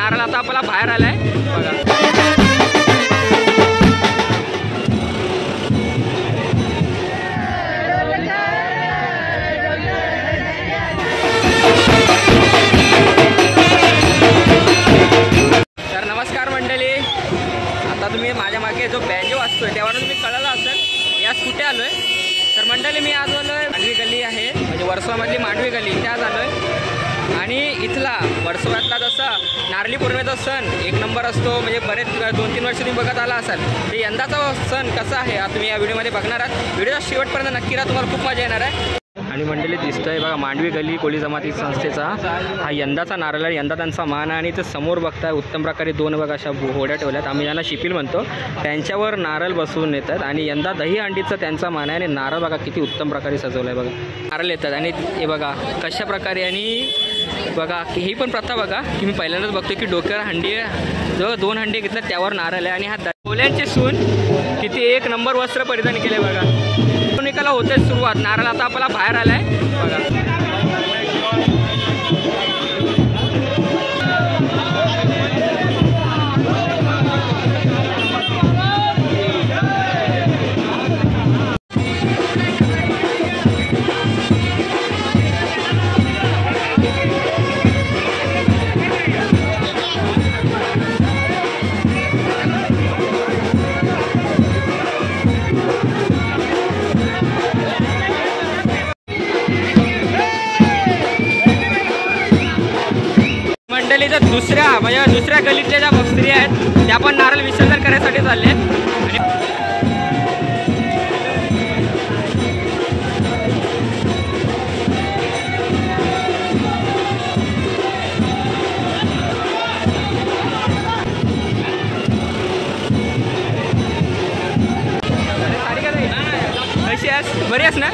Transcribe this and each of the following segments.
नारळ आता आपला बाहेर आलाय बघा। तर नमस्कार मंडळी, आता तुम्ही माझ्या मागे जो बँजो वाजतोय त्यावरून तुम्ही कळलं असेल याच कुठे आलोय। तर मंडळी मी आज आलोय मांडवी गल्ली आहे, म्हणजे वर्सोवामधली मांडवी गल्ली त्यात आलोय। आणि इथला वर्सोवातला जसा नारळी पौर्णिमेचा सण एक नंबर असतो, म्हणजे बरेच 2-3 वर्ष तुम्ही बघत आला असाल, ते यंदाचा सण कसा आहे हा तुम्ही या व्हिडिओमध्ये बघणार आहात। व्हिडिओ शेवटपर्यंत नक्की राहा, तुम्हाला खूप मजा येणार आहे। आणि मंडळी दिसतंय बघा मांडवी गल्ली कोळी जमाती संस्थेचा हा यंदाचा नारळ आहे, यंदा त्यांचा मान आहे। आणि ते समोर बघताय उत्तम प्रकारे 2 बघा अशा होड्या ठेवल्यात, आम्ही यांना शिपिल म्हणतो, त्यांच्यावर नारळ बसवून येतात। आणि यंदा दही अंडीचा त्यांचा मान आहे। आणि नारळ बघा किती उत्तम प्रकारे सजवलं आहे बघा, नारळ येतात आणि हे बघा कशा प्रकारे। आणि बघा ही पण प्रथा बघा की मी पहिल्यांदाच बघतो की डोक्यावर हंडी जवळ 2 हंडी घेतल्या त्यावर नारळ आहे। आणि हा कोल्यांची सून किती एक नंबर वस्त्र परिधान केले बघा। निकाला होते सुरुवात, नारळ आता आपला बाहेर आलाय बघा। दुसऱ्या गल्लीतल्या ज्या स्त्री आहेत त्या पण नारळ विसर्जन करण्यासाठी चालले आणि कशी आहेस, बरी आहेस ना?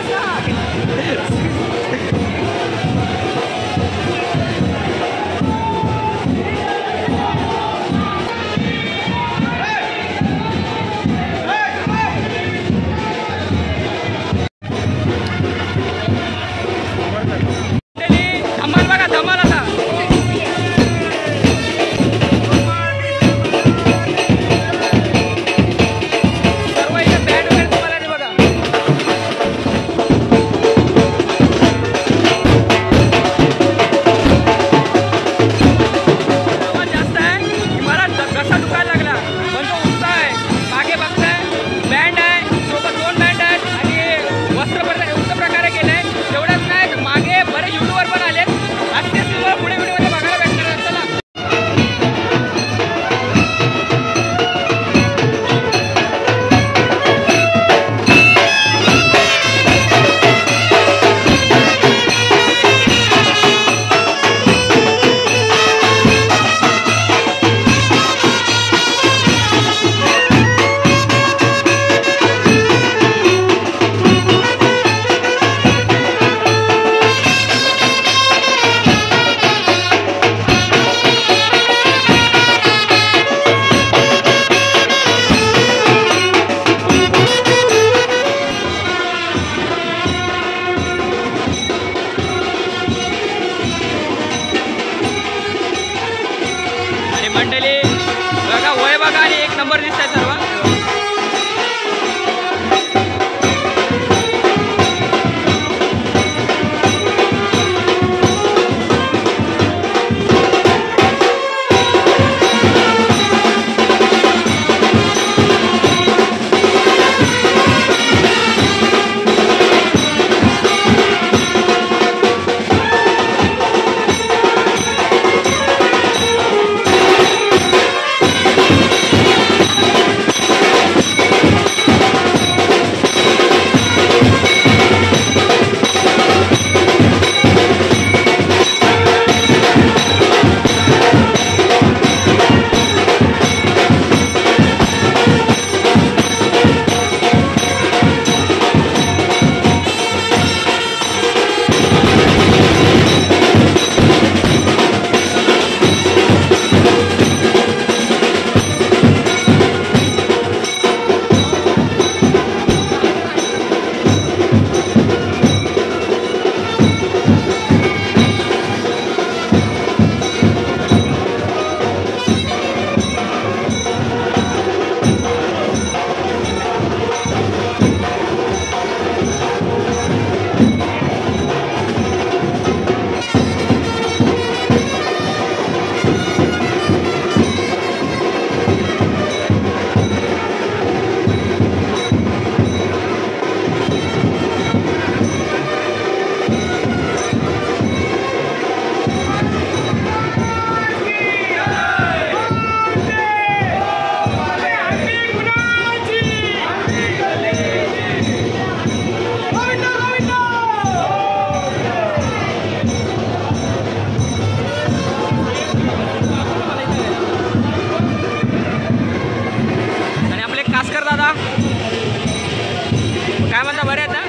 काय म्हणता, बरे आहेत ना?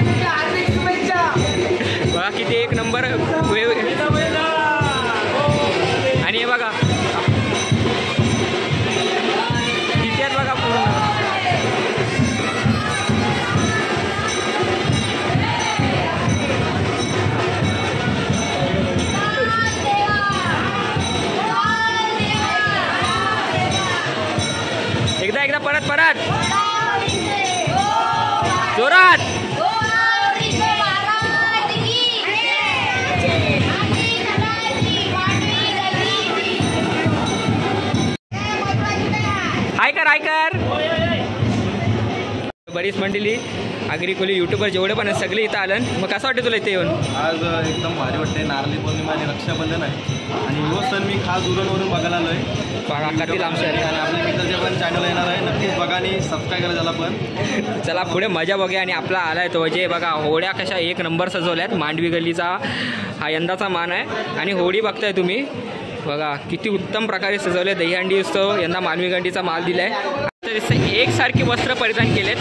बघा किती एक नंबर वेव. आणि हे बघा किती आहेत बघा पूर्ण. एकदा परत जोरात. हायकर बरीच मंडळी आगरी कोली युट्यूबर जेवढे पण सगळे इथं आलं. मग कसं वाटतं तुला इथे येऊन? आज एकदम भारी वाटते. नारळी पौर्णिमा आणि रक्षाबंधन आहे आणि हो सण मी खास उरणवरून बघायला आलो आहे. आमचं आणि आपल्या मित्राचे पण चॅनल येणार आहे, नक्कीच बघा आणि सबस्क्राईब करा त्याला पण. चला पुढे मजा बघूया. आणि आपला आलाय तो जे बघा होड्या कशा एक नंबर सजवल्यात. मांडवी गल्लीचा हा यंदाचा मान आहे. आणि होडी बघताय तुम्ही बघा किती उत्तम प्रकारे सजवले. दहीहंडी उत्सव यंदा मांडवी गल्लीचा माल दिलाय. एकसारखी वस्त्र परिधान केलेत.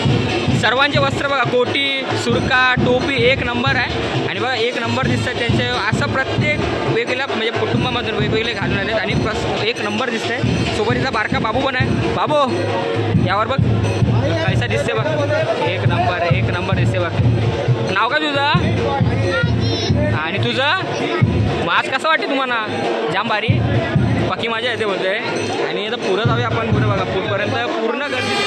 सर्वांचे वस्त्र बघा कोटी सुरका टोपी एक नंबर आहे. आणि बघा एक नंबर दिसतात त्यांचे. असं प्रत्येक वेगवेगळ्या म्हणजे कुटुंबामधून वेगवेगळे घालून आलेत आणि एक नंबर दिसतंय. सोबत तिचा बारका बाबू पण आहे. बाबू यावर बघ कैसा दिसते बघ. एक नंबर दिसते बघ. नाव काय तुझं? आणि तुझं? आज कसं वाटते तुम्हाला? जाम भारी बाकी माझ्या येते बोलतोय. आणि आता पुढं जाऊया आपण. पुढे बघा पुढपर्यंत पूर्ण गर्दी.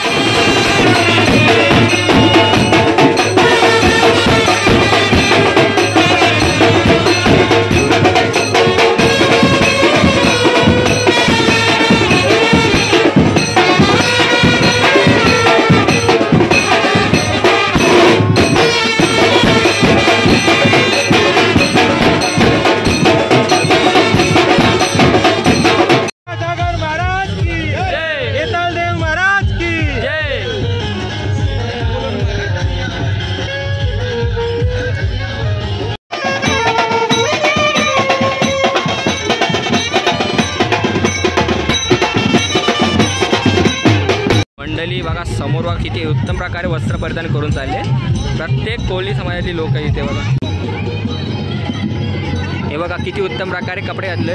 मंडळी बघा समोर बघा किती उत्तम प्रकारे वस्त्र परिधान करून चालले. प्रत्येक कोळी समाजातली लोक इथे बघा. हे बघा किती उत्तम प्रकारे कपडे घातले.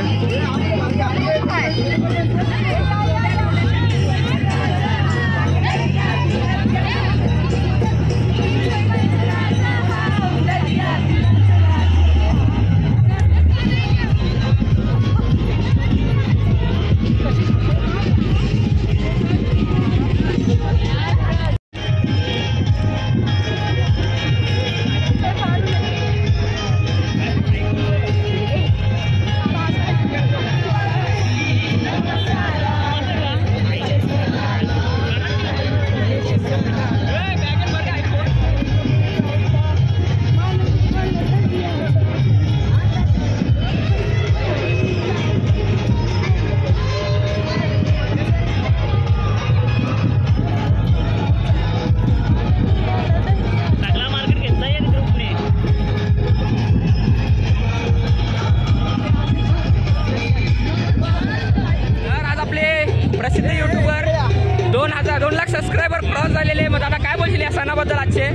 सबस्क्रायबर क्रॉस झालेले. मग दादा काय बोलशील या सणाबद्दल आजचे?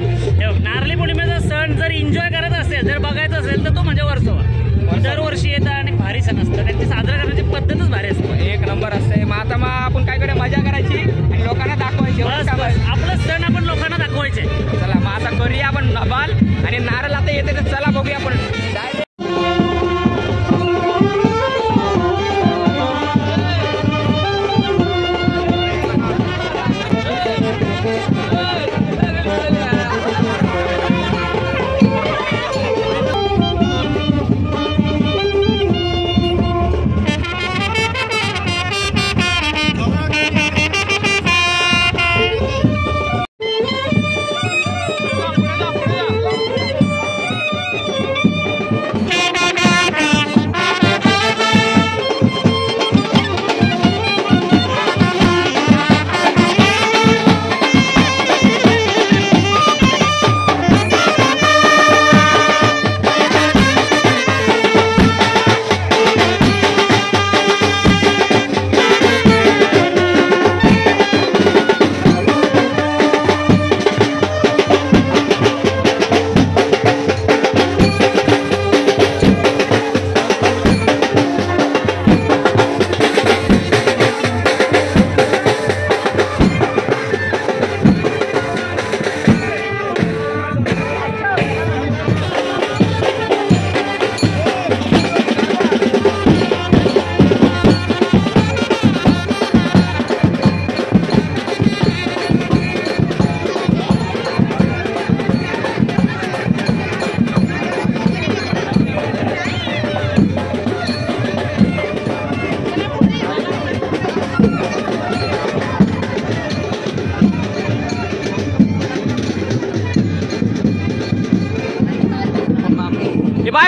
नारळी पौर्णिमेचा सण जर एन्जॉय करत असेल, जर बघायचं असेल तर तो म्हणजे वर्षभर दरवर्षी येतं आणि भारी सण असतं. त्यांची साजरा करण्याची पद्धतच भारी असते, एक नंबर असते. मग आता मग आपण काय करूया, मजा करायची आणि लोकांना दाखवायची. आपलं सण आपण लोकांना दाखवायचे. चला मग आता करूया आपण धमाल. आणि नारळ आता येते तर चला बघूया आपण.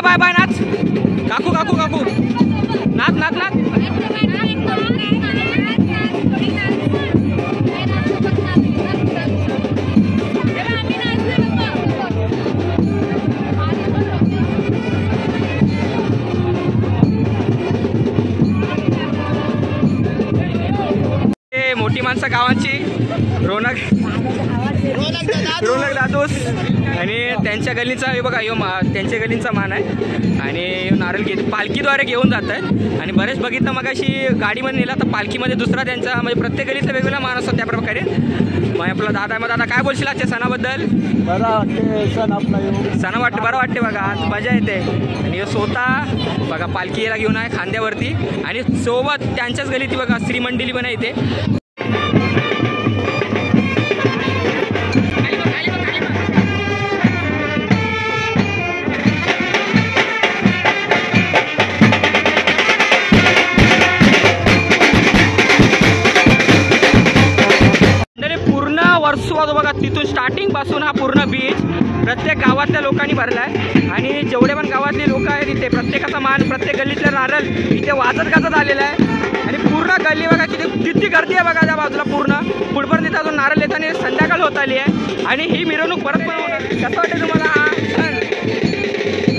बाय बाय नाच काकू काकू काकू नाच नाच नाच. मोठी माणसं गावांची रोनक दादूस आणि त्यांच्या गल्लीचा हे बघा त्यांच्या गल्लीचा मान आहे आणि नारळ पालखीद्वारे घेऊन जात आहे. आणि बरेच बघितलं मग अशी गाडीमध्ये नेला तर पालखीमध्ये दुसरा त्यांचा म्हणजे प्रत्येक गल्लीचा वेगवेगळा मान असतो त्याप्रकारे. मग आपला दादा मग दादा काय बोलशील आजच्या सणाबद्दल? बरं वाटते सण आपला सण वाटते बरं वाटते बघा आज मजा येते. आणि स्वतः बघा पालखीला घेऊन आहे खांद्यावरती आणि सोबत त्यांच्याच गल्लीत बघा श्रीमंडली पण आहे इथे. वर्सोवा बघा तिथून स्टार्टिंग पासून हा पूर्ण बीच प्रत्येक गावातल्या लोकांनी भरला आहे. आणि जेवढे पण गावातले लोक आहेत इथे प्रत्येकाचा मान प्रत्येक गल्लीतलं नारळ इथे वाजत गाजत आलेला आहे. आणि पूर्ण गल्ली बघा किती गर्दी आहे बघा त्या बाजूला पूर्ण पुढपर्यंत तिथं अजून नारळ येताना संध्याकाळ होत आली आहे. आणि ही मिरवणूक परत पण होणार. कसं वाटतं तुम्हाला हा सण?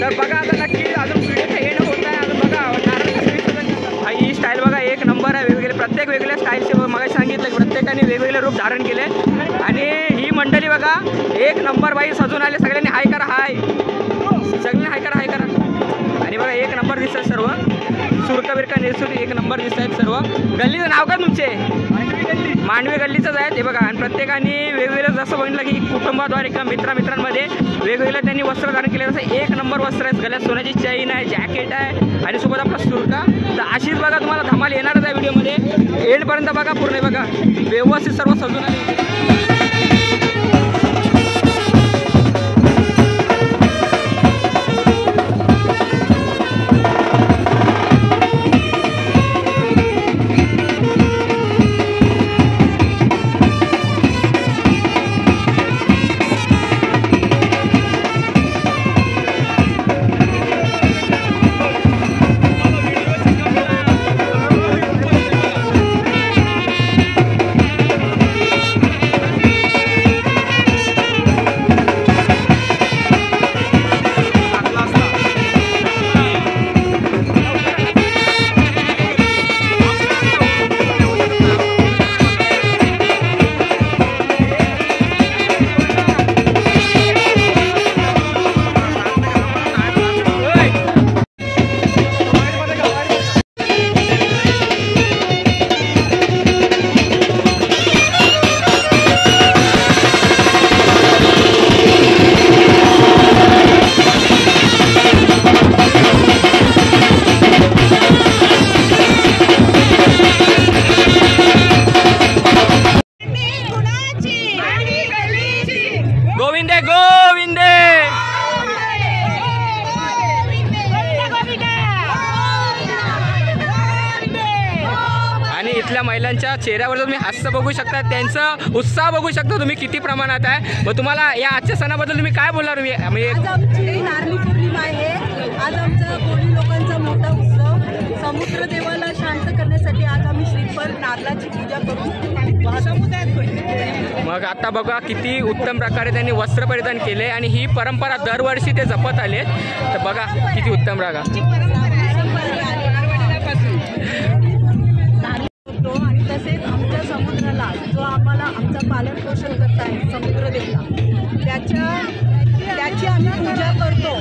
तर बघा आता नक्की अजून व्हिडिओचं एंड होत आहे. अजून बघा नारळ कसं ही स्टाईल बघा एक नंबर आहे. वेगवेगळे प्रत्येक वेगवेगळ्या स्टाईलचे मग सांगितलं प्रत्येकाने वेगवेगळे रूप धारण केले. आणि ही मंडळी बघा एक नंबर बाई सजून आले. सगळ्यांनी हाय करा हाय सगळ्यांनी हाय करा हाय करा. आणि बघा एक नंबर दिसतात सर्व सुरका बिरका नेसून एक नंबर दिसत आहेत सर्व. गल्लीचं नाव का तुमचे? मांडवी गल्लीचंच आहे ते बघा. आणि प्रत्येकाने वेगवेगळं जसं बघितलं की कुटुंबाद्वारे किंवा मित्रांमध्ये वेगवेगळं त्यांनी वस्त्र धारण केले. जसं एक नंबर वस्त्र आहे. गळ्यात सोन्याची चैन आहे जॅकेट आहे आणि सोबत आपला सुरका. तर अशीच बघा तुम्हाला धमाल येणारच आहे व्हिडिओमध्ये एंडपर्यंत बघा पूर्ण बघा व्यवस्थित सर्व सजून आले. इथल्या महिलांच्या चेहऱ्यावर तुम्ही हास्य बघू शकता, त्यांचा उत्साह बघू शकता तुम्ही किती प्रमाणात आहे. मग तुम्हाला या आजच्या सणाबद्दल तुम्ही काय बोलणार? आज आमची नारळी पौर्णिमा आहे. आज आमचा कोळी लोकांचा मोठा उत्सव. समुद्र देवाला शांत करण्यासाठी आज आम्ही श्रीफळ नारळाची पूजा करून मग आता बघा किती उत्तम प्रकारे त्यांनी वस्त्र परिधान केले आणि ही परंपरा दरवर्षी ते जपत आले. तर बघा किती उत्तम रागा आणि तसेच आमच्या समुद्राला जो आम्हाला आमचा पालन पोषण करत आहे समुद्र देवता, त्याची आम्ही पूजा करतो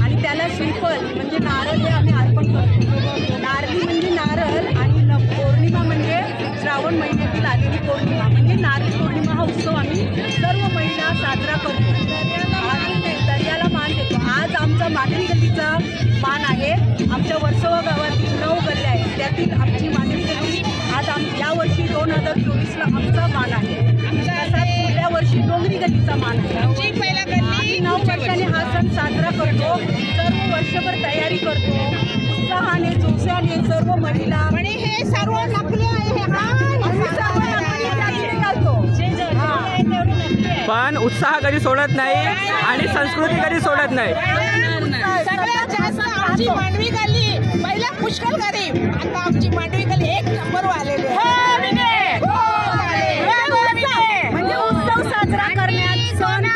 आणि त्याला श्रीफळ म्हणजे नारळ हे आम्ही अर्पण करतो. नारळी म्हणजे नारळ आणि पौर्णिमा म्हणजे श्रावण महिन्यातील आलेली पौर्णिमा म्हणजे नारळी पौर्णिमा हा उत्सव आम्ही सर्व महिला साजरा करतो. दर्याला मान देतो. आज आमचा मागील गल्लीचा मान आहे. आमच्या वर्सोवा गावातील 9 गल्ल्या आहेत, त्यातील आमची मागील गल्ली आज यावर्षी 2024ला आमचा मान आहे. तसाच पुढल्या वर्षी डोंगरी गल्लीचा मान आहे. आम्ही 9 वर्षांनी हा सण साजरा करतो. सर्व वर्षभर तयारी करतो उत्साहाने जोशाने सर्व महिला. आणि हे सर्व नकली आहे. पण उत्साह कधी सोडत नाही आणि संस्कृती कधी सोडत नाही. सगळ्यात जास्त आमची मांडवी गल्ली पहिला पुष्कळ गरीब, आता आमची मांडवी गल्ली 1 नंबर आलेली आहे. म्हणजे उत्सव साजरा करण्यात सण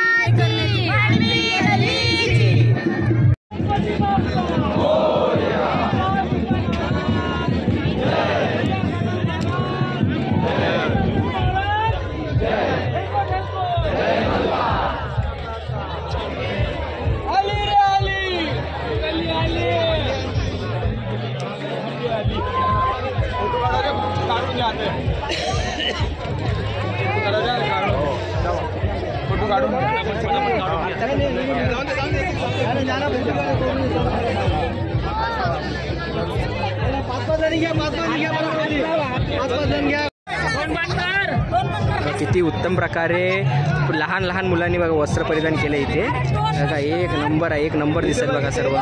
किती उत्तम प्रकारे लहान लहान मुलांनी बघा वस्त्र परिधान केलं इथे बघा. 1 नंबर आहे, 1 नंबर दिसत बघा सर्व.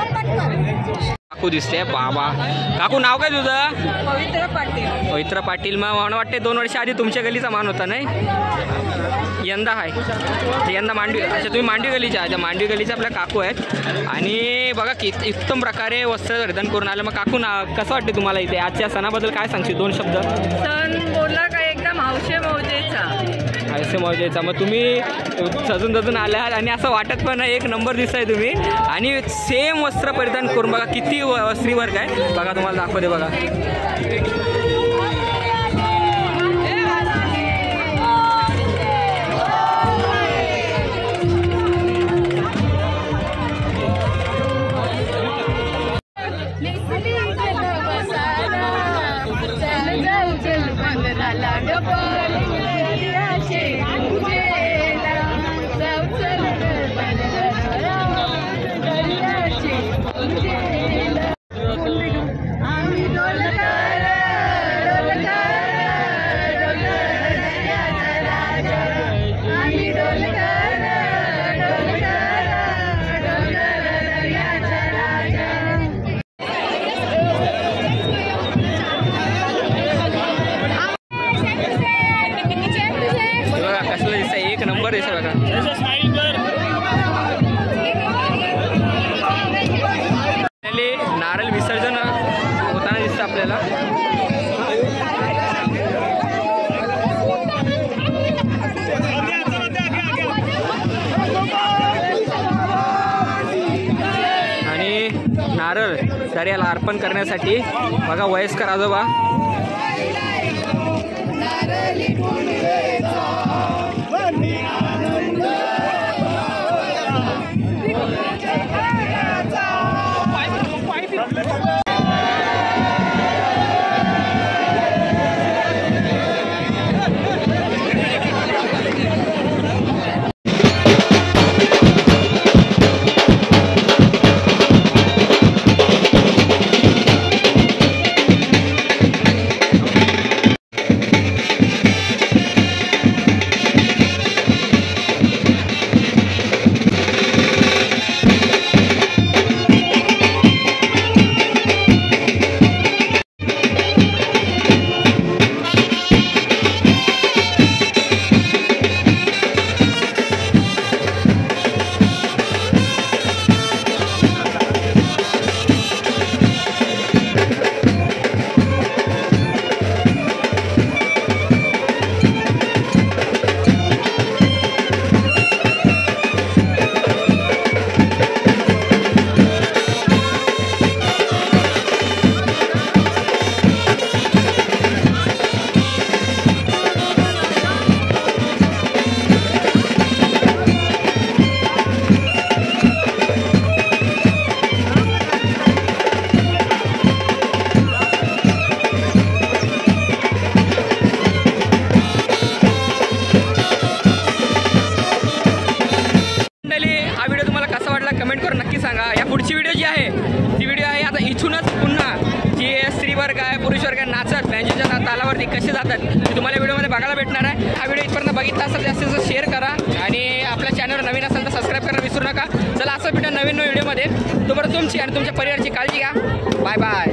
काकू दिसते बाबा. काकू नाव काय तुझं? पवित्र पाटील. पवित्र पाटील. मग मला वाटते 2 वर्ष आधी तुमच्या गलीचा मान होता नाही, यंदा आहे. यंदा मांडवी. अच्छा तुम्ही मांडवी गलीच्या. अच्छा मांडवी गलीचे आपल्या काकू आहेत आणि बघा किती उत्तम प्रकारे वस्त्र परिधान करून आलं. मग काकू कसं वाटते तुम्हाला इथे आजच्या सणाबद्दल काय सांगशील 2 शब्द? सण बोलला का एकदम हौशे मौजेचा. हौशे मौजेचा. मग तुम्ही सजून आल्यात आणि असं वाटत पण 1 नंबर दिसताय तुम्ही आणि सेम वस्त्र परिधान करून बघा किती स्त्रीवर्ग आहे बघा. तुम्हाला दाखवते बघा. नारळ विसर्जन होताना दिसतं आपल्याला. आणि नारळ तर याला अर्पण करण्यासाठी बघा वयस्कर आजोबा. कमेंट करून नक्की सांगा. या पुढची व्हिडिओ जी आहे ती व्हिडिओ आहे आता इथूनच पुन्हा जी स्त्रीवर्ग आहे पुरुष वर्ग नाचत बँजोच्या तालावरती कसे जातात ते तुम्हाला व्हिडिओमध्ये बघायला भेटणार आहे. हा व्हिडिओ इथपर्यंत बघितला असेल जास्तीत जास्त शेअर करा आणि आपल्या चॅनलवर नवीन असेल तर सबस्क्राईब करायला विसरू नका. चला असं भेटूया नवीन व्हिडिओमध्ये. तोपर्यंत तुमची आणि तुमच्या परिवाराची काळजी घ्या. Bye bye.